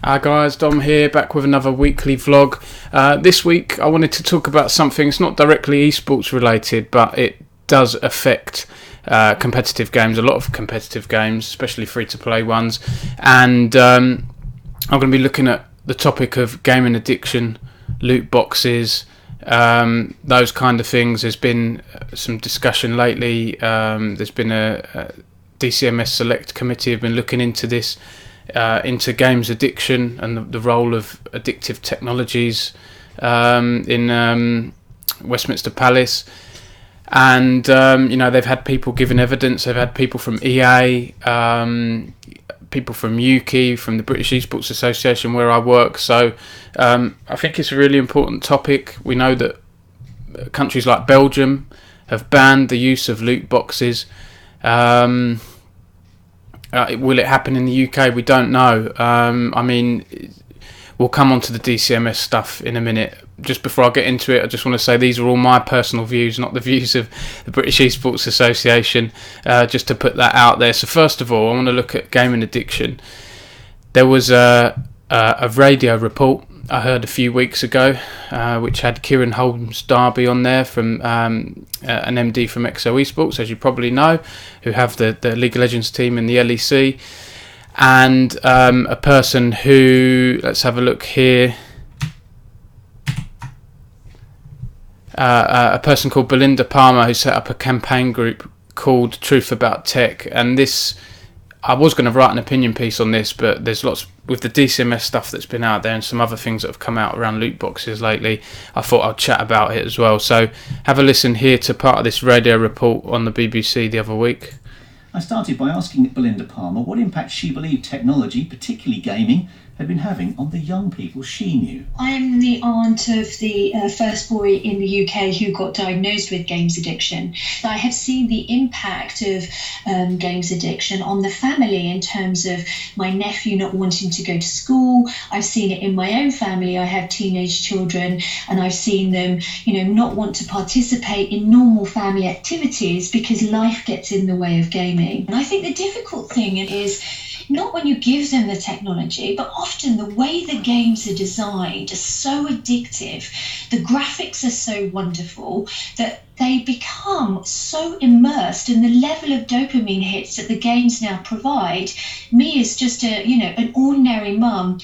Hi guys, Dom here, back with another weekly vlog. This week I wanted to talk about something, it's not directly esports related, but it does affect competitive games, a lot of competitive games, especially free-to-play ones. And I'm going to be looking at the topic of gaming addiction, loot boxes, those kind of things. There's been some discussion lately. There's been a DCMS Select Committee have been looking into this, into games addiction and the role of addictive technologies in Westminster Palace. And they've had people giving evidence. They've had people from EA, people from UK, from the British Esports Association where I work. So I think it's a really important topic. We know that countries like Belgium have banned the use of loot boxes. Will it happen in the UK? We don't know. We'll come on to the DCMS stuff in a minute. Just before I get into it, I just want to say these are all my personal views, not the views of the British Esports Association, just to put that out there. So first of all, I want to look at gaming addiction. There was a radio report I heard a few weeks ago, which had Kieran Holmes-Darby on there, from an MD from XO Esports, as you probably know, who have the League of Legends team in the LEC, and a person who, let's have a look here, a person called Belinda Palmer, who set up a campaign group called Truth About Tech. And this, I was going to write an opinion piece on this, but there's lots with the DCMS stuff that's been out there and some other things that have come out around loot boxes lately. I thought I'd chat about it as well. So have a listen here to part of this radio report on the BBC the other week. I started by asking Belinda Palmer what impact she believed technology, particularly gaming, had been having on the young people she knew. I'm the aunt of the first boy in the UK who got diagnosed with games addiction. I have seen the impact of games addiction on the family in terms of my nephew not wanting to go to school. I've seen it in my own family. I have teenage children, and I've seen them, not want to participate in normal family activities because life gets in the way of gaming. And I think the difficult thing is not when you give them the technology, but often the way the games are designed is so addictive. The graphics are so wonderful that they become so immersed in the level of dopamine hits that the games now provide. Me as just an ordinary mum,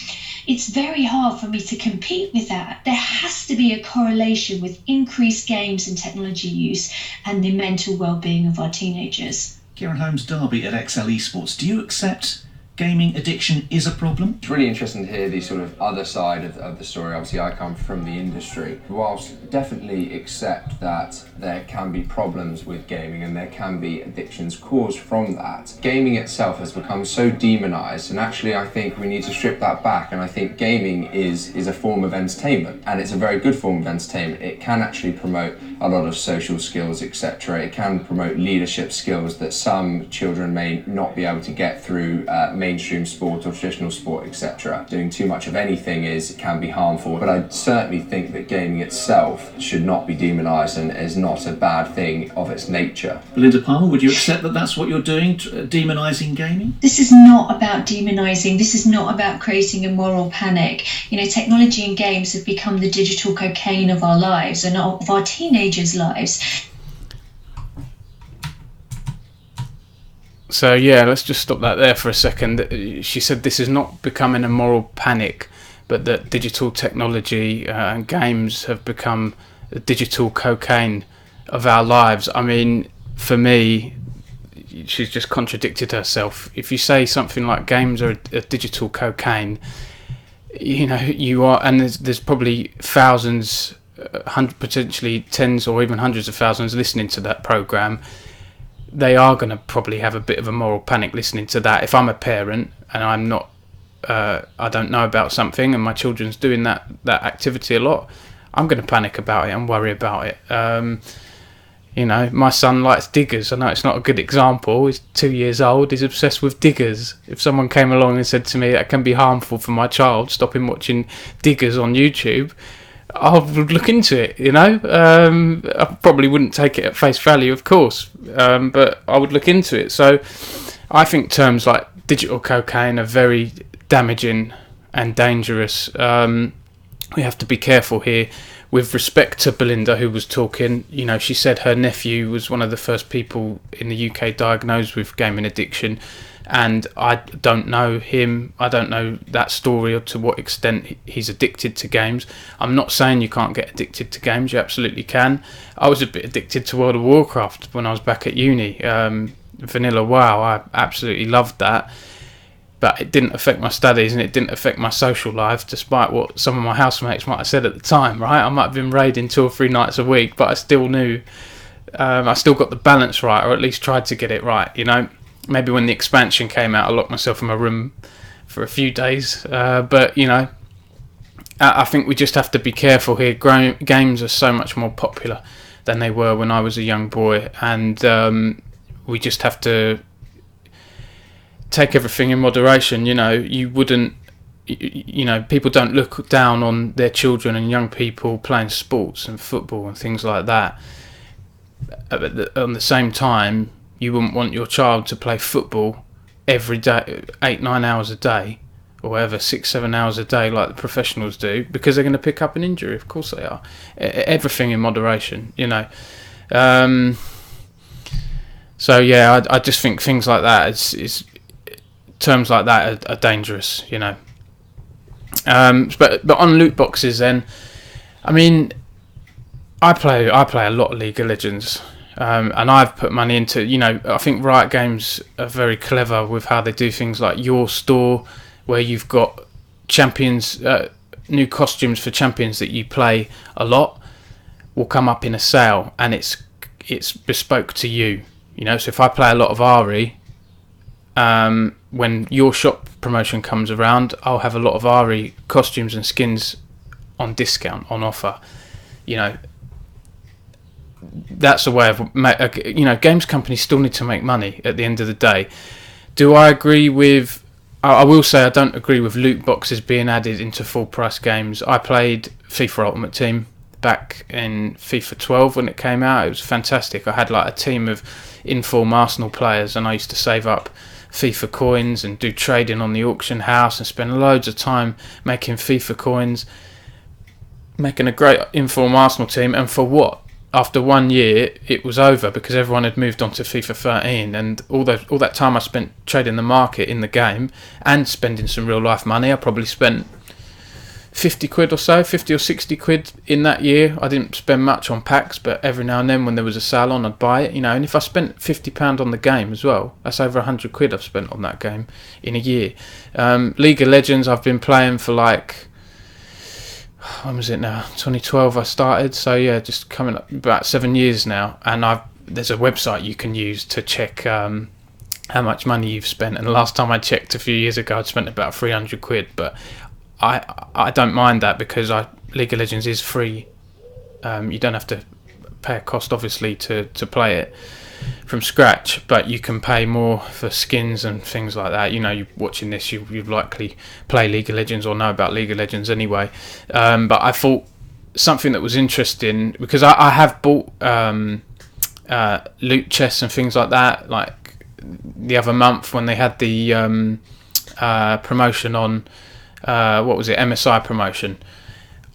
it's very hard for me to compete with that. There has to be a correlation with increased games and technology use and the mental well-being of our teenagers. Kieran Holmes-Darby at XL Esports, do you accept gaming addiction is a problem? It's really interesting to hear the sort of other side of the story. Obviously, I come from the industry. Whilst definitely accept that there can be problems with gaming and there can be addictions caused from that, gaming itself has become so demonised, and actually I think we need to strip that back. And I think gaming is a form of entertainment, and it's a very good form of entertainment. It can actually promote a lot of social skills, etc. It can promote leadership skills that some children may not be able to get through mainstream sport or traditional sport, etc. Doing too much of anything can be harmful, but I certainly think that gaming itself should not be demonised and is not a bad thing of its nature. Belinda Palmer, would you accept that that's what you're doing, demonising gaming? This is not about demonising. This is not about creating a moral panic. Technology and games have become the digital cocaine of our lives and of our teenagers' lives. So yeah, let's just stop that there for a second. She said this is not becoming a moral panic, but that digital technology and games have become the digital cocaine of our lives. I mean, for me, she's just contradicted herself. If you say something like games are a digital cocaine, you are, and there's probably thousands, potentially tens or even hundreds of thousands listening to that programme. They are going to probably have a bit of a moral panic listening to that. If I'm a parent and I'm not, I don't know about something and my children's doing that activity a lot, I'm going to panic about it and worry about it. My son likes diggers. I know it's not a good example. He's 2 years old. He's obsessed with diggers. If someone came along and said to me that can be harmful for my child, stop him watching diggers on YouTube, I would look into it, I probably wouldn't take it at face value, of course, but I would look into it. So I think terms like digital cocaine are very damaging and dangerous. We have to be careful here. With respect to Belinda, who was talking, you know, she said her nephew was one of the first people in the UK diagnosed with gaming addiction, and I don't know him. I don't know that story or to what extent he's addicted to games. I'm not saying you can't get addicted to games. You absolutely can. I was a bit addicted to World of Warcraft when I was back at uni. Vanilla WoW, I absolutely loved that. But it didn't affect my studies and it didn't affect my social life, despite what some of my housemates might have said at the time, right? I might have been raiding 2 or 3 nights a week, but I still knew, I still got the balance right, or at least tried to get it right, you know? Maybe when the expansion came out, I locked myself in my room for a few days. But, you know, I think we just have to be careful here. Games are so much more popular than they were when I was a young boy. And we just have to take everything in moderation. You know, you know, people don't look down on their children and young people playing sports and football and things like that. But on the same time, you wouldn't want your child to play football every day, 8-9 hours a day, or whatever, 6-7 hours a day like the professionals do, because they're going to pick up an injury. Of course they are. Everything in moderation, you know. So yeah, I just think things like that is terms like that are dangerous, you know. But on loot boxes, then, I mean, I play a lot of League of Legends, and I've put money into, you know, I think Riot Games are very clever with how they do things like your store, where you've got champions, new costumes for champions that you play a lot will come up in a sale, and it's bespoke to you, you know. So if I play a lot of Ari, when your shop promotion comes around, I'll have a lot of Ari costumes and skins on discount, on offer. You know, that's a way of, you know, games companies still need to make money at the end of the day. Do I agree with, I will say I don't agree with loot boxes being added into full price games. I played FIFA Ultimate Team back in FIFA 12 when it came out. It was fantastic. I had like a team of inform Arsenal players, and I used to save up FIFA coins and do trading on the auction house and spend loads of time making FIFA coins, making a great inform Arsenal team. And for what? After 1 year, it was over because everyone had moved on to FIFA 13, and all that time I spent trading the market in the game and spending some real life money. I probably spent 50 quid or so, 50 or 60 quid in that year. I didn't spend much on packs, but every now and then when there was a sale on, I'd buy it, you know. And if I spent £50 on the game as well, that's over 100 quid I've spent on that game in a year. League of Legends, I've been playing for like, when was it now? 2012 I started, so yeah, just coming up about 7 years now. And there's a website you can use to check how much money you've spent. And the last time I checked a few years ago, I'd spent about 300 quid, but I don't mind that because League of Legends is free. You don't have to pay a cost, obviously, to play it from scratch, but you can pay more for skins and things like that. You know, you watching this, you'd likely play League of Legends or know about League of Legends anyway. But I thought something that was interesting, because I have bought loot chests and things like that, like the other month when they had the promotion on, what was it, MSI promotion.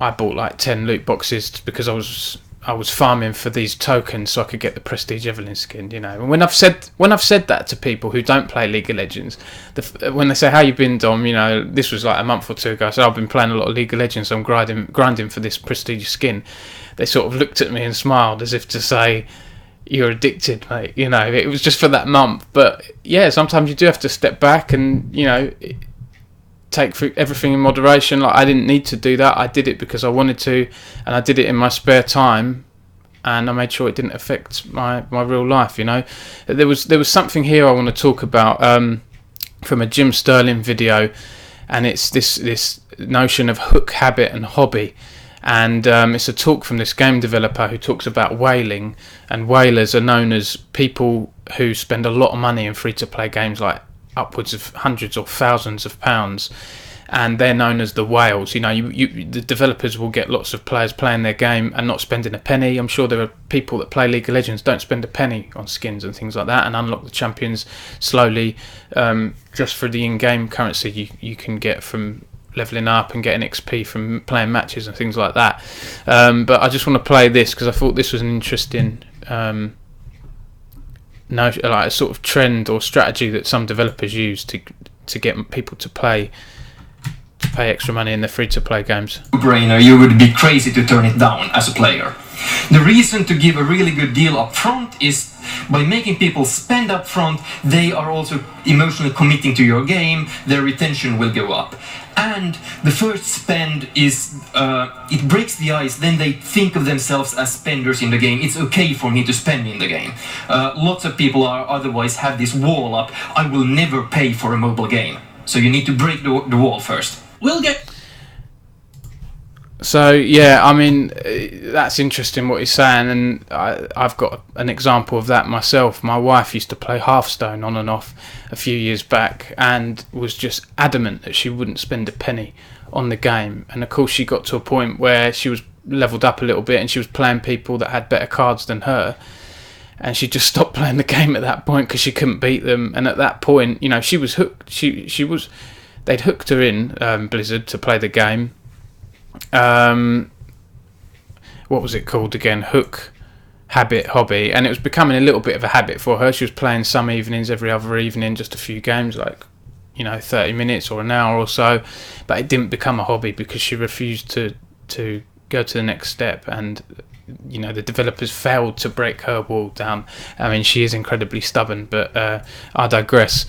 I bought like 10 loot boxes because I was farming for these tokens so I could get the Prestige Evelyn skin, you know. And when I've said that to people who don't play League of Legends, when they say, "How you been, Dom?" You know, this was like a month or two ago. I said, "I've been playing a lot of League of Legends. So I'm grinding for this Prestige skin." They sort of looked at me and smiled as if to say, "You're addicted, mate." You know, it was just for that month. But yeah, sometimes you do have to step back and, you know, take everything in moderation. Like, I didn't need to do that. I did it because I wanted to, and I did it in my spare time, and I made sure it didn't affect my real life, you know. There was something here I want to talk about from a Jim Sterling video, and it's this notion of hook, habit and hobby. And it's a talk from this game developer who talks about whaling, and whalers are known as people who spend a lot of money in free-to-play games, like upwards of hundreds or thousands of pounds, and they're known as the whales. You know, the developers will get lots of players playing their game and not spending a penny. I'm sure there are people that play League of Legends don't spend a penny on skins and things like that, and unlock the champions slowly just for the in-game currency you can get from leveling up and getting XP from playing matches and things like that. But I just want to play this because I thought this was an interesting like a sort of trend or strategy that some developers use to get people to pay extra money in the free-to-play games. No-brainer, you would be crazy to turn it down as a player. The reason to give a really good deal up front is by making people spend up front, they are also emotionally committing to your game, their retention will go up. And the first spend is, it breaks the ice, then they think of themselves as spenders in the game. It's okay for me to spend in the game. Lots of people are otherwise have this wall up, I will never pay for a mobile game. So you need to break the wall first. We'll get... So yeah, I mean, that's interesting what he's saying, and I've got an example of that myself. My wife used to play Hearthstone on and off a few years back and was just adamant that she wouldn't spend a penny on the game. And of course she got to a point where she was leveled up a little bit and she was playing people that had better cards than her, and she just stopped playing the game at that point because she couldn't beat them. And at that point, you know, she was hooked. They'd hooked her in, Blizzard, to play the game. What was it called again? Hook, habit, hobby, and it was becoming a little bit of a habit for her. She was playing some evenings, every other evening, just a few games, like, you know, 30 minutes or an hour or so, but it didn't become a hobby because she refused to go to the next step, and you know, the developers failed to break her wall down. I mean, she is incredibly stubborn, but I digress.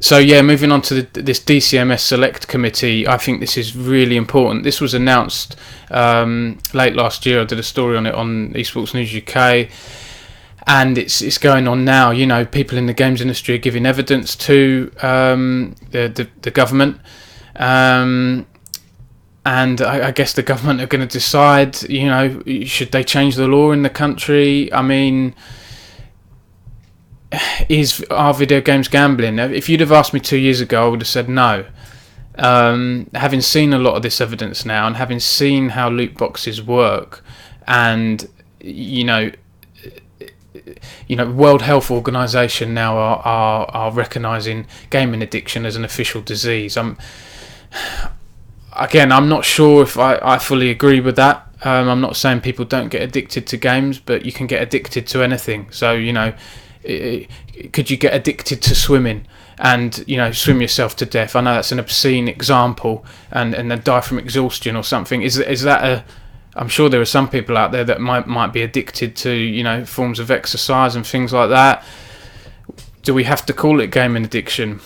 So yeah, moving on to this DCMS Select Committee, I think this is really important. This was announced late last year. I did a story on it on Esports News UK, and it's going on now. You know, people in the games industry are giving evidence to the government, and I guess the government are going to decide, you know, should they change the law in the country. I mean, are video games gambling? If you'd have asked me 2 years ago, I would have said no. Having seen a lot of this evidence now, and having seen how loot boxes work, and you know, World Health Organization now are recognising gaming addiction as an official disease. I'm not sure if I fully agree with that. I'm not saying people don't get addicted to games, but you can get addicted to anything. So, you know, could you get addicted to swimming and, you know, swim yourself to death? I know that's an obscene example, and then die from exhaustion or something. Is that I'm sure there are some people out there that might be addicted to, you know, forms of exercise and things like that. Do we have to call it gaming addiction?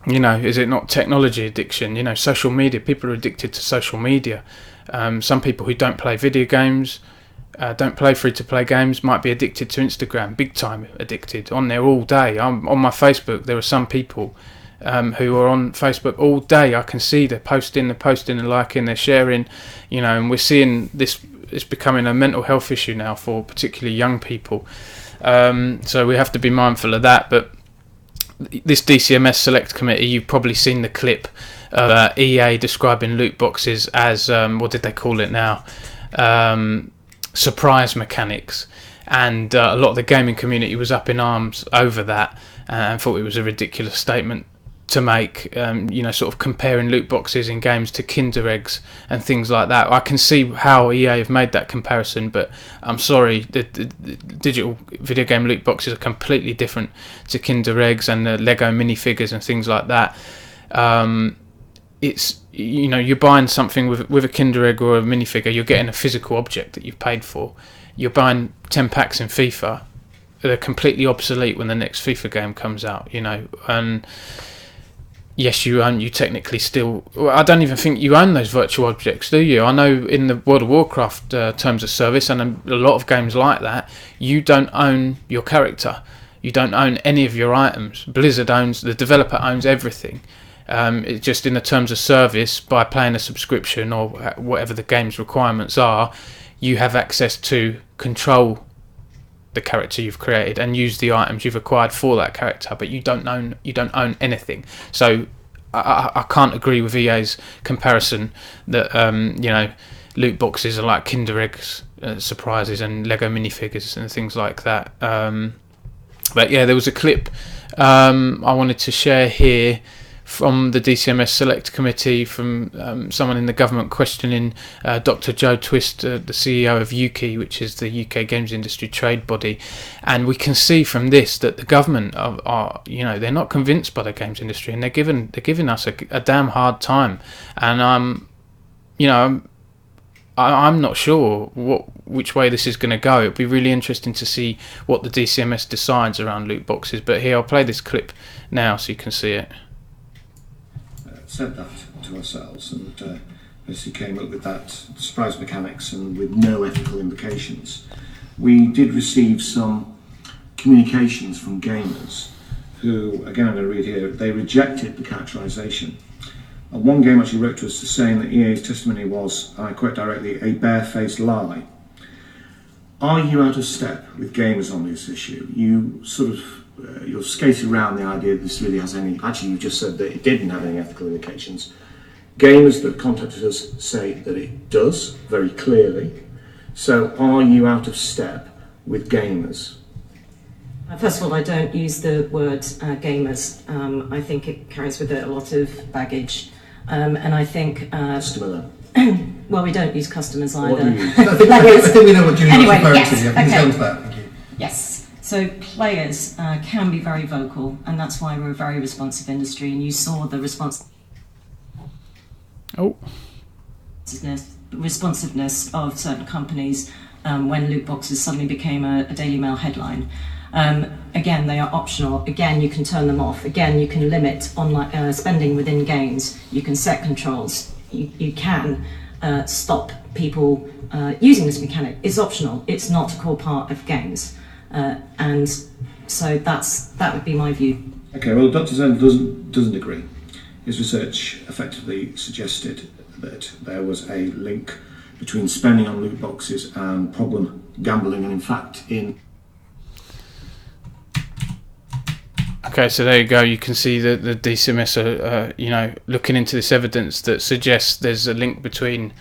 You know, is it not technology addiction? You know, social media, people are addicted to social media. Some people who don't play video games, don't play free-to-play games, might be addicted to Instagram, big time addicted, on there all day. On my Facebook, there are some people who are on Facebook all day. I can see they're posting and liking, they're sharing, you know, and we're seeing this, it's becoming a mental health issue now for particularly young people. So we have to be mindful of that. But this DCMS Select Committee, you've probably seen the clip of EA describing loot boxes as, what did they call it now? Surprise mechanics, and a lot of the gaming community was up in arms over that and thought it was a ridiculous statement to make, you know, sort of comparing loot boxes in games to Kinder eggs and things like that. I can see how EA have made that comparison, but I'm sorry, the digital video game loot boxes are completely different to Kinder eggs and the Lego minifigures and things like that. It's, you know, you're buying something with a Kinder egg or a minifigure, you're getting a physical object that you've paid for. You're buying 10 packs in FIFA, they're completely obsolete when the next FIFA game comes out, you know. And yes, you technically still, well, I don't even think you own those virtual objects, do you? I know in the World of Warcraft terms of service, and a lot of games like that, you don't own your character, you don't own any of your items. Blizzard owns, the developer owns everything. It's just in the terms of service, by paying a subscription or whatever the game's requirements are, you have access to control the character you've created and use the items you've acquired for that character, but you don't own anything. So I can't agree with EA's comparison that you know, loot boxes are like Kinder eggs, surprises, and Lego minifigures and things like that. But yeah, there was a clip I wanted to share here from the DCMS Select Committee, from someone in the government questioning Dr. Joe Twist, the CEO of UKI, which is the UK games industry trade body, and we can see from this that the government are they're not convinced by the games industry, and they're giving us a damn hard time, and I'm not sure which way this is going to go. It'll be really interesting to see what the DCMS decides around loot boxes. But here, I'll play this clip now so you can see it. Said that to ourselves, and basically came up with that surprise mechanics and with no ethical implications. We did receive some communications from gamers who, again I'm going to read here, they rejected the characterisation. One game actually wrote to us saying that EA's testimony was, I quote directly, a barefaced lie. Are you out of step with gamers on this issue? You sort of, you're skating around the idea that this really has any, actually you just said that it didn't have any ethical implications. Gamers that contacted us say that it does, very clearly. So are you out of step with gamers? First of all, I don't use the word gamers. I think it carries with it a lot of baggage. And I think... Customer well, we don't use customers either. What do you use? I think we know what Julian's referring to. Okay. Down to that. Thank you. Yes. So players can be very vocal, and that's why we're a very responsive industry. And you saw the responsiveness of certain companies when loot boxes suddenly became a Daily Mail headline. Again, they are optional. Again, you can turn them off. Again, you can limit online spending within games. You can set controls. You can stop people using this mechanic. It's optional. It's not a core part of games. And so that would be my view. Okay, well, Dr. Zen doesn't agree. His research effectively suggested that there was a link between spending on loot boxes and problem gambling, and in fact Okay, so there you go. You can see that the DCMS are, looking into this evidence that suggests there's a link between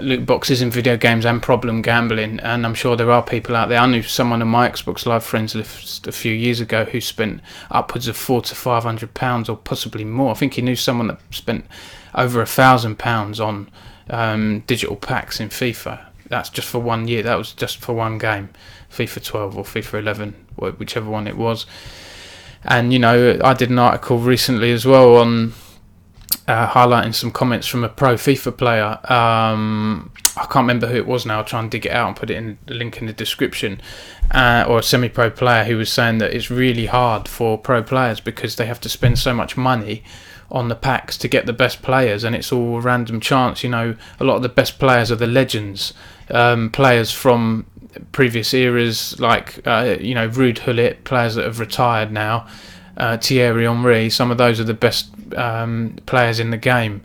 loot boxes in video games and problem gambling. And I'm sure there are people out there. I knew someone on my Xbox Live friends list a few years ago who spent upwards of £400 to £500, or possibly more. I think he knew someone that spent over £1,000 on digital packs in FIFA. That's just for 1 year. That was just for one game, FIFA 12 or FIFA 11, whichever one it was. And I did an article recently as well on highlighting some comments from a pro FIFA player. I can't remember who it was now. I'll try and dig it out and put it in the link in the description. Or a semi-pro player who was saying that it's really hard for pro players because they have to spend so much money on the packs to get the best players, and it's all a random chance. A lot of the best players are the legends, players from previous eras, like Ruud Gullit, players that have retired now, Thierry Henry. Some of those are the best players in the game,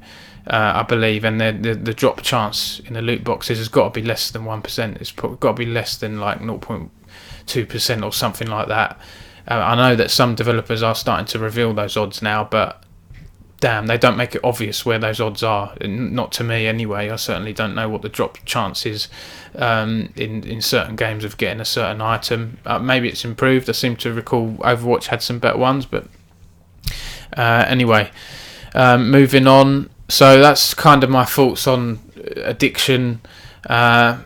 I believe, and the drop chance in the loot boxes has got to be less than 1%. It's got to be less than like 0.2% or something like that. I know that some developers are starting to reveal those odds now, but damn, they don't make it obvious where those odds are. Not to me anyway. I certainly don't know what the drop chance is in certain games of getting a certain item. Maybe it's improved. I seem to recall Overwatch had some better ones, but anyway, moving on. So that's kind of my thoughts on addiction. The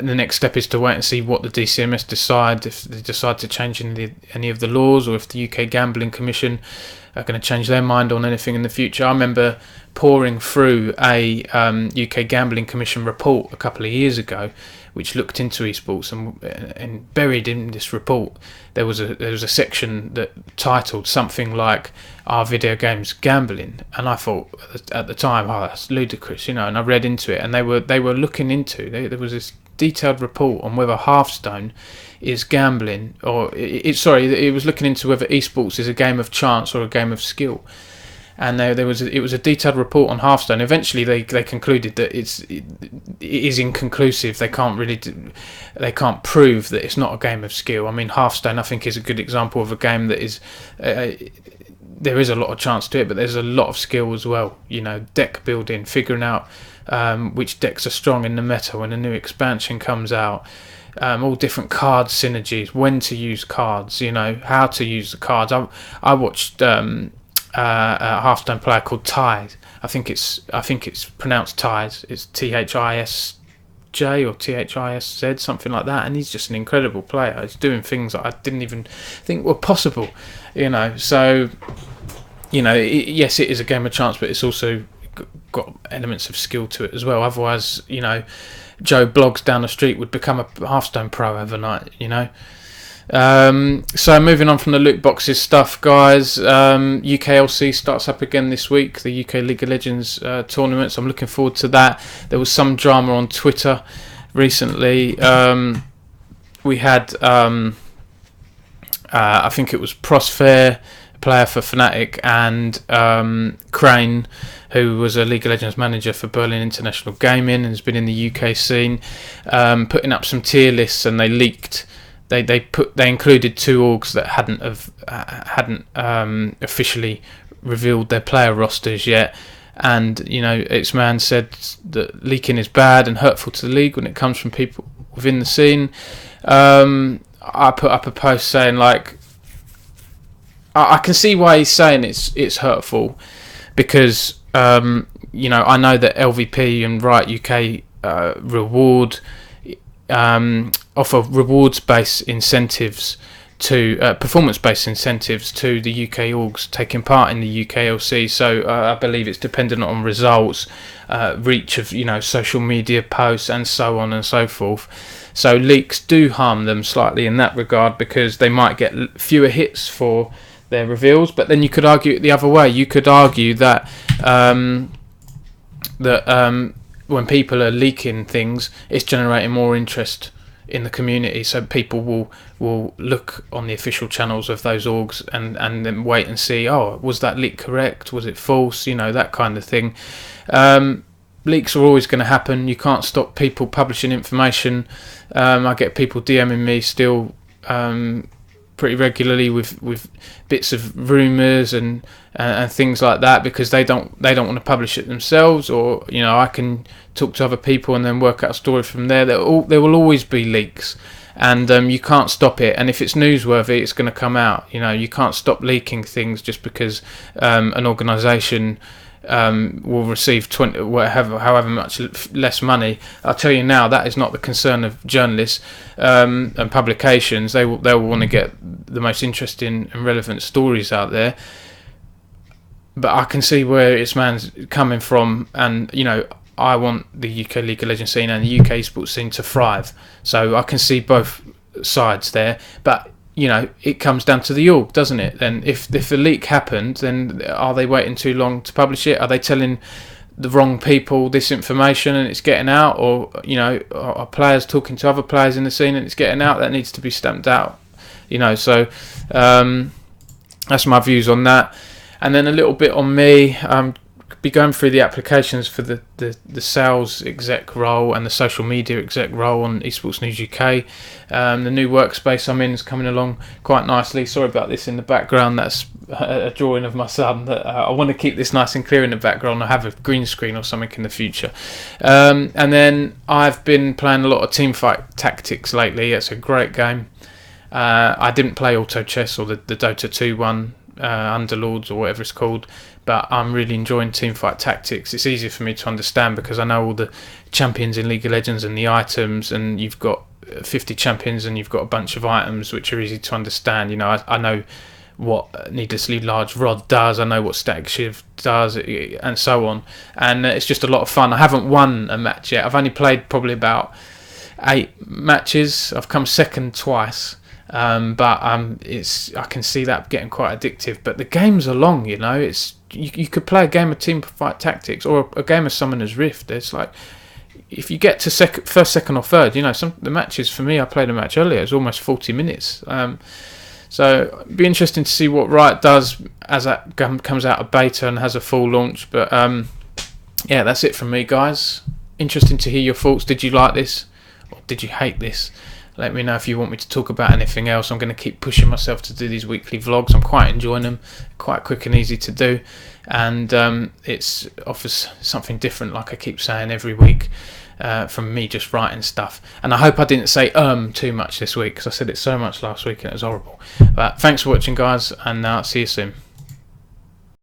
next step is to wait and see what the DCMS decide, if they decide to change any of the laws, or if the UK Gambling Commission are going to change their mind on anything in the future. I remember pouring through a UK Gambling Commission report a couple of years ago, which looked into esports, and buried in this report there was a section that titled something like "Are video games gambling?" And I thought at the time, oh, that's ludicrous, and I read into it, and they were looking into. There was this detailed report on whether Hearthstone is gambling, or it was looking into whether esports is a game of chance or a game of skill. And it was a detailed report on Hearthstone. Eventually, they concluded that it is inconclusive. They can't prove that it's not a game of skill. I mean, Hearthstone, I think, is a good example of a game that is. There is a lot of chance to it, but there's a lot of skill as well. Deck building, figuring out which decks are strong in the meta when a new expansion comes out. All different card synergies, when to use cards, how to use the cards. I watched a Hearthstone player called Ties. I think it's pronounced Ties. It's THISJ or THISZ, something like that. And he's just an incredible player. He's doing things that I didn't even think were possible. So yes, it is a game of chance, but it's also got elements of skill to it as well. Otherwise, Joe Bloggs down the street would become a Hearthstone pro overnight. So moving on from the loot boxes stuff, guys, UKLC starts up again this week, the UK League of Legends tournament, so I'm looking forward to that. There was some drama on Twitter recently. We had I think it was Prosfair, a player for Fnatic, and Crane, who was a League of Legends manager for Berlin International Gaming and has been in the UK scene, putting up some tier lists, and they leaked. They included two orgs that hadn't officially revealed their player rosters yet, and its man said that leaking is bad and hurtful to the league when it comes from people within the scene. I put up a post saying, like, I can see why he's saying it's hurtful, because I know that LVP and Riot UK reward. Offer rewards-based incentives to performance-based incentives to the UK orgs taking part in the UKLC. So I believe it's dependent on results, reach of social media posts, and so on and so forth. So leaks do harm them slightly in that regard, because they might get fewer hits for their reveals. But then you could argue it the other way. You could argue that when people are leaking things, it's generating more interest in the community, so people will look on the official channels of those orgs and then wait and see, was that leak correct, was it false, that kind of thing. Leaks are always going to happen. You can't stop people publishing information. I get people DMing me still pretty regularly with bits of rumours and things like that, because they don't want to publish it themselves, or I can talk to other people and then work out a story from there. There will always be leaks, and you can't stop it. And if it's newsworthy, it's going to come out. You can't stop leaking things just because an organisation will receive however much less money. I'll tell you now, that is not the concern of journalists and publications. They will want to get the most interesting and relevant stories out there. But I can see where its man's coming from, and I want the UK League of Legends scene and the UK esports scene to thrive. So I can see both sides there, but it comes down to the org, doesn't it? Then if the leak happened, then are they waiting too long to publish it? Are they telling the wrong people this information and it's getting out? Or are players talking to other players in the scene and it's getting out? That needs to be stamped out. So that's my views on that. And then a little bit on me. Be going through the applications for the sales exec role and the social media exec role on Esports News UK. The new workspace I'm in is coming along quite nicely. Sorry about this in the background. That's a drawing of my son. That I want to keep this nice and clear in the background. I'll have a green screen or something in the future. And then I've been playing a lot of Teamfight Tactics lately. It's a great game. I didn't play Auto Chess or the Dota 2 one, Underlords or whatever it's called, but I'm really enjoying Teamfight Tactics. It's easier for me to understand because I know all the champions in League of Legends and the items, and you've got 50 champions and you've got a bunch of items which are easy to understand. I know what Needlessly Large Rod does, I know what Static Shiv does, and so on, and it's just a lot of fun. I haven't won a match yet. I've only played probably about 8 matches. I've come second twice. But I can see that getting quite addictive. But the games are long, It's you could play a game of Teamfight Tactics or a game of Summoner's Rift. It's like if you get to first, second, or third, the matches for me. I played a match earlier. It was almost 40 minutes. So it'd be interesting to see what Riot does as that comes out of beta and has a full launch. But yeah, that's it from me, guys. Interesting to hear your thoughts. Did you like this, or did you hate this? Let me know if you want me to talk about anything else. I'm going to keep pushing myself to do these weekly vlogs. I'm quite enjoying them, quite quick and easy to do, and it offers something different, like I keep saying every week, from me just writing stuff. And I hope I didn't say too much this week, because I said it so much last week and it was horrible. But thanks for watching, guys, and see you soon.